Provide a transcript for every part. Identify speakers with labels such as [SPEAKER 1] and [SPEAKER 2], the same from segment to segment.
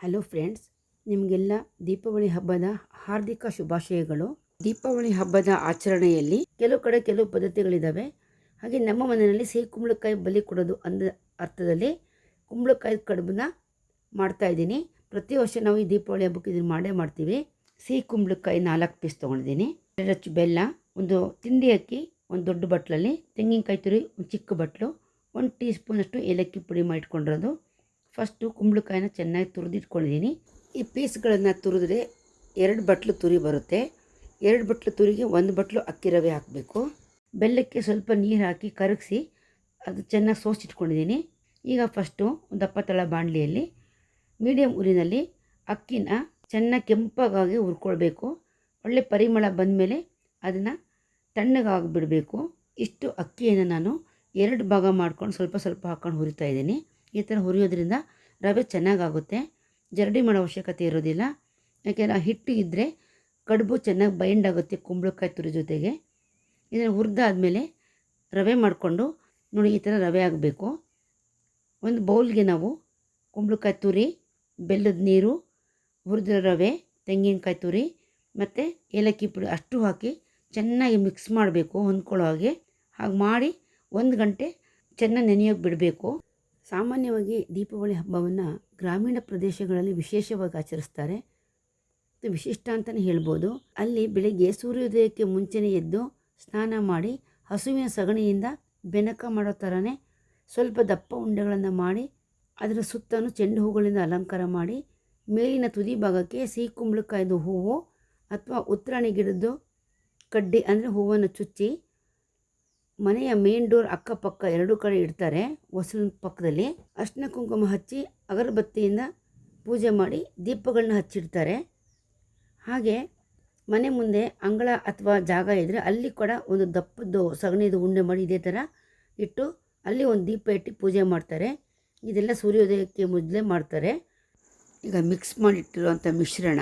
[SPEAKER 1] Hello friends, ನಿಮಗೆಲ್ಲ ದೀಪಾವಳಿ ಹಬ್ಬದ ಹಾರ್ದಿಕ ಶುಭಾಶಯಗಳು. ದೀಪಾವಳಿ ಹಬ್ಬದ ಆಚರಣೆಯಲ್ಲಿ ಕೆಲವು ಕಡೆ ಕೆಲವು ಪದ್ಧತಿಗಳಿದ್ದಾವೆ. ಹಾಗೆ ನಮ್ಮ ಮನೆಯಲ್ಲಿ ಸಿಹಿ ಕುಂಬಳಕಾಯಿ ಬಲಿ ಕೊಡೋದು ಅಂದ ಅರ್ಥದಲ್ಲಿ ಕುಂಬಳಕಾಯಿ ಕಡುಬನ್ನ ಮಾಡ್ತಾ ಇದ್ದೀನಿ. ಪ್ರತಿ ವರ್ಷ ನಾವು ಈ ದೀಪಾವಳಿ ಹಬ್ಬಕ್ಕೆ ಇದನ್ನು ಮಾಡೇ ಮಾಡ್ತೀವಿ. ಸಿಹಿ ಕುಂಬಳಕಾಯಿ 4 ಪೀಸ್ ತೊಗೊಂಡಿದ್ದೀನಿ. 2 ಅಚ್ಚು ಬೆಲ್ಲ, ಒಂದು ತಿಂಡಿ ಅಕ್ಕಿ, ಒಂದು ದೊಡ್ಡ ಬಟ್ಲಲ್ಲಿ ತೆಂಗಿನಕಾಯಿ ತುರಿ, ಒಂದು ಚಿಕ್ಕ ಬಟ್ಲು, 1 ಟೀ ಸ್ಪೂನಷ್ಟು ಏಲಕ್ಕಿ ಪುಡಿ ಮಾಡಿಟ್ಕೊಂಡಿರೋದು. ಫಸ್ಟು ಕುಂಬಳಕಾಯಿನ ಚೆನ್ನಾಗಿ ತುರಿದಿಟ್ಕೊಂಡಿದ್ದೀನಿ. ಈ ಪೀಸ್ಗಳನ್ನು ತುರಿದ್ರೆ 2 ಬಟ್ಲು ತುರಿ ಬರುತ್ತೆ. 2 ಬಟ್ಲು ತುರಿಗೆ 1 ಬಟ್ಲು ಅಕ್ಕಿ ರವೆ ಹಾಕಬೇಕು. ಬೆಲ್ಲಕ್ಕೆ ಸ್ವಲ್ಪ ನೀರು ಹಾಕಿ ಕರಗಿಸಿ ಅದು ಚೆನ್ನಾಗಿ ಸೋಸಿಟ್ಕೊಂಡಿದ್ದೀನಿ. ಈಗ ಫಸ್ಟು ಒಂದು ದಪ್ಪ ತಳ ಬಾಣಲಿಯಲ್ಲಿ ಮೀಡಿಯಮ್ ಉರಿನಲ್ಲಿ ಅಕ್ಕಿನ ಚೆನ್ನಾಗಿ ಕೆಂಪಗಾಗಿ ಹುರ್ಕೊಳ್ಬೇಕು. ಒಳ್ಳೆ ಪರಿಮಳ ಬಂದಮೇಲೆ ಅದನ್ನು ತಣ್ಣಗಾಗಿಬಿಡಬೇಕು. ಇಷ್ಟು ಅಕ್ಕಿಯನ್ನು ನಾನು 2 ಭಾಗ ಮಾಡ್ಕೊಂಡು ಸ್ವಲ್ಪ ಸ್ವಲ್ಪ ಹಾಕ್ಕೊಂಡು ಹುರಿತಾ ಇದ್ದೀನಿ. ಈ ಥರ ಹುರಿಯೋದ್ರಿಂದ ರವೆ ಚೆನ್ನಾಗಾಗುತ್ತೆ. ಜರಡಿ ಮಾಡೋ ಅವಶ್ಯಕತೆ ಇರೋದಿಲ್ಲ. ಯಾಕೆಂದರೆ ಆ ಹಿಟ್ಟು ಇದ್ದರೆ ಕಡುಬು ಚೆನ್ನಾಗಿ ಬೈಂಡ್ ಆಗುತ್ತೆ ಕುಂಬಳಕಾಯಿ ತುರಿ ಜೊತೆಗೆ. ಇದನ್ನು ಹುರಿದಾದ್ಮೇಲೆ ರವೆ ಮಾಡಿಕೊಂಡು ನೋಡಿ, ಈ ಥರ ರವೆ ಆಗಬೇಕು. ಒಂದು ಬೌಲ್ಗೆ ನಾವು ಕುಂಬಳಕಾಯಿ ತುರಿ, ಬೆಲ್ಲದ ನೀರು, ಹುರಿದ ರವೆ, ತೆಂಗಿನಕಾಯಿ ತುರಿ ಮತ್ತು ಏಲಕ್ಕಿ ಪುಡಿ ಅಷ್ಟು ಹಾಕಿ ಚೆನ್ನಾಗಿ ಮಿಕ್ಸ್ ಮಾಡಬೇಕು, ಹೊಂದ್ಕೊಳ್ಳೋ ಹಾಗೆ. ಹಾಗೆ ಮಾಡಿ 1 ಗಂಟೆ ಚೆನ್ನಾಗಿ ನೆನೆಯೋಕೆ ಬಿಡಬೇಕು. ಸಾಮಾನ್ಯವಾಗಿ ದೀಪಾವಳಿ ಹಬ್ಬವನ್ನು ಗ್ರಾಮೀಣ ಪ್ರದೇಶಗಳಲ್ಲಿ ವಿಶೇಷವಾಗಿ ಆಚರಿಸ್ತಾರೆ. ಇದು ವಿಶಿಷ್ಟ ಅಂತಲೇ ಹೇಳ್ಬೋದು. ಅಲ್ಲಿ ಬೆಳಿಗ್ಗೆ ಸೂರ್ಯೋದಯಕ್ಕೆ ಮುಂಚೆನೇ ಎದ್ದು ಸ್ನಾನ ಮಾಡಿ ಹಸುವಿನ ಸಗಣಿಯಿಂದ ಬೆನಕ ಮಾಡೋ ಥರನೇ ಸ್ವಲ್ಪ ದಪ್ಪ ಉಂಡೆಗಳನ್ನು ಮಾಡಿ ಅದರ ಸುತ್ತಲೂ ಚೆಂಡು ಹೂಗಳಿಂದ ಅಲಂಕಾರ ಮಾಡಿ ಮೇಲಿನ ತುದಿ ಭಾಗಕ್ಕೆ ಸಿಹಿ ಕುಂಬಳಕಾಯ್ದು ಹೂವು ಅಥವಾ ಉತ್ತರಾಣಿ ಗಿಡದ್ದು ಕಡ್ಡಿ ಅಂದರೆ ಹೂವನ್ನು ಚುಚ್ಚಿ ಮನೆಯ ಮೇನ್ ಡೋರ್ ಅಕ್ಕಪಕ್ಕ 2 ಕಡೆ ಇಡ್ತಾರೆ. ಹೊಸಲಿನ ಪಕ್ಕದಲ್ಲಿ ಅರ್ಶಿನ ಕುಂಕುಮ ಹಚ್ಚಿ ಅಗರಬತ್ತಿಯಿಂದ ಪೂಜೆ ಮಾಡಿ ದೀಪಗಳನ್ನ ಹಚ್ಚಿಡ್ತಾರೆ. ಹಾಗೆ ಮನೆ ಮುಂದೆ ಅಂಗಳ ಅಥವಾ ಜಾಗ ಇದ್ದರೆ ಅಲ್ಲಿ ಕೂಡ ಒಂದು ದಪ್ಪದ್ದು ಸಗಣಿದು ಉಂಡೆ ಮಾಡಿ ಇದೇ ಥರ ಇಟ್ಟು ಅಲ್ಲಿ ಒಂದು ದೀಪ ಇಟ್ಟು ಪೂಜೆ ಮಾಡ್ತಾರೆ. ಇದೆಲ್ಲ ಸೂರ್ಯೋದಯಕ್ಕೆ ಮೊದಲೇ ಮಾಡ್ತಾರೆ. ಈಗ ಮಿಕ್ಸ್ ಮಾಡಿಟ್ಟಿರುವಂಥ ಮಿಶ್ರಣ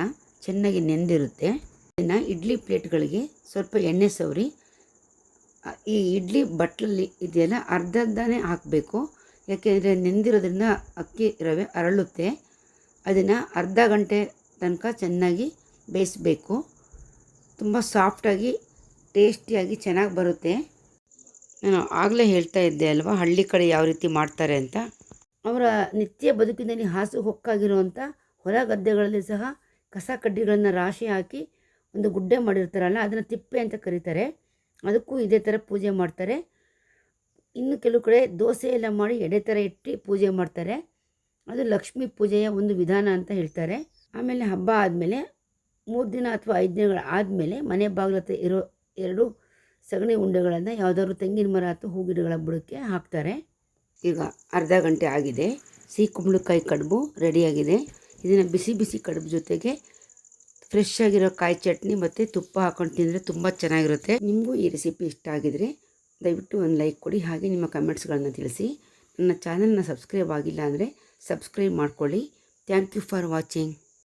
[SPEAKER 1] ಚೆನ್ನಾಗಿ ನೆಂದಿರುತ್ತೆ. ಇದನ್ನು ಇಡ್ಲಿ ಪ್ಲೇಟ್ಗಳಿಗೆ ಸ್ವಲ್ಪ ಎಣ್ಣೆ ಸವರಿ ಈ ಇಡ್ಲಿ ಬಟ್ಲಲ್ಲಿ ಇದೆಯಲ್ಲ ಅರ್ಧನೇ ಹಾಕಬೇಕು. ಯಾಕೆಂದರೆ ನೆಂದಿರೋದ್ರಿಂದ ಅಕ್ಕಿ ರವೆ ಅರಳುತ್ತೆ. ಅದನ್ನು ಅರ್ಧ ಗಂಟೆ ತನಕ ಚೆನ್ನಾಗಿ ಬೇಯಿಸಬೇಕು. ತುಂಬ ಸಾಫ್ಟಾಗಿ ಟೇಸ್ಟಿಯಾಗಿ ಚೆನ್ನಾಗಿ ಬರುತ್ತೆ. ನಾನು ಆಗಲೇ ಹೇಳ್ತಾ ಇದ್ದೆ ಅಲ್ವಾ, ಹಳ್ಳಿ ಕಡೆ ಯಾವ ರೀತಿ ಮಾಡ್ತಾರೆ ಅಂತ. ಅವರ ನಿತ್ಯ ಬದುಕಿನಲ್ಲಿ ಹಾಸು ಹೊಕ್ಕಾಗಿರುವಂಥ ಹೊಲ ಗದ್ದೆಗಳಲ್ಲಿ ಸಹ ಕಸ ಕಡ್ಡಿಗಳನ್ನು ರಾಶಿ ಹಾಕಿ ಒಂದು ಗುಡ್ಡೆ ಮಾಡಿರ್ತಾರಲ್ಲ, ಅದನ್ನು ತಿಪ್ಪೆ ಅಂತ ಕರೀತಾರೆ. ಅದಕ್ಕೂ ಇದೇ ಥರ ಪೂಜೆ ಮಾಡ್ತಾರೆ. ಇನ್ನು ಕೆಲವು ಕಡೆ ದೋಸೆ ಎಲ್ಲ ಮಾಡಿ ಎಡೆ ಥರ ಇಟ್ಟು ಪೂಜೆ ಮಾಡ್ತಾರೆ. ಅದು ಲಕ್ಷ್ಮೀ ಪೂಜೆಯ ಒಂದು ವಿಧಾನ ಅಂತ ಹೇಳ್ತಾರೆ. ಆಮೇಲೆ ಹಬ್ಬ ಆದಮೇಲೆ 3 ದಿನ ಅಥವಾ 5 ದಿನಗಳ ಆದಮೇಲೆ ಮನೆ ಬಾಗಿಲ ಹತ್ರ ಇರೋ 2 ಸಗಣಿ ಉಂಡೆಗಳನ್ನು ಯಾವುದಾದ್ರು ತೆಂಗಿನ ಮರ ಅಥವಾ ಹೂ ಗಿಡಗಳ ಬುಡಕ್ಕೆ ಹಾಕ್ತಾರೆ. ಈಗ ಅರ್ಧ ಗಂಟೆ ಆಗಿದೆ. ಸಿಹಿ ಕುಂಬಳಕಾಯಿ ಕಡುಬು ರೆಡಿಯಾಗಿದೆ. ಇದನ್ನು ಬಿಸಿ ಬಿಸಿ ಕಡುಬು ಜೊತೆಗೆ ಫ್ರೆಶ್ ಆಗಿರೋ ಕಾಯಿ ಚಟ್ನಿ ಮತ್ತು ತುಪ್ಪ ಹಾಕ್ಕೊಂಡು ತಿಂದರೆ ತುಂಬ ಚೆನ್ನಾಗಿರುತ್ತೆ. ನಿಮಗೂ ಈ ರೆಸಿಪಿ ಇಷ್ಟ ಆಗಿದರೆ ದಯವಿಟ್ಟು ಒಂದು ಲೈಕ್ ಕೊಡಿ. ಹಾಗೆ ನಿಮ್ಮ ಕಮೆಂಟ್ಸ್ಗಳನ್ನು ತಿಳಿಸಿ. ನನ್ನ ಚಾನಲ್ನ ಸಬ್ಸ್ಕ್ರೈಬ್ ಆಗಿಲ್ಲ ಅಂದರೆ ಸಬ್ಸ್ಕ್ರೈಬ್ ಮಾಡ್ಕೊಳ್ಳಿ. Thank you for watching.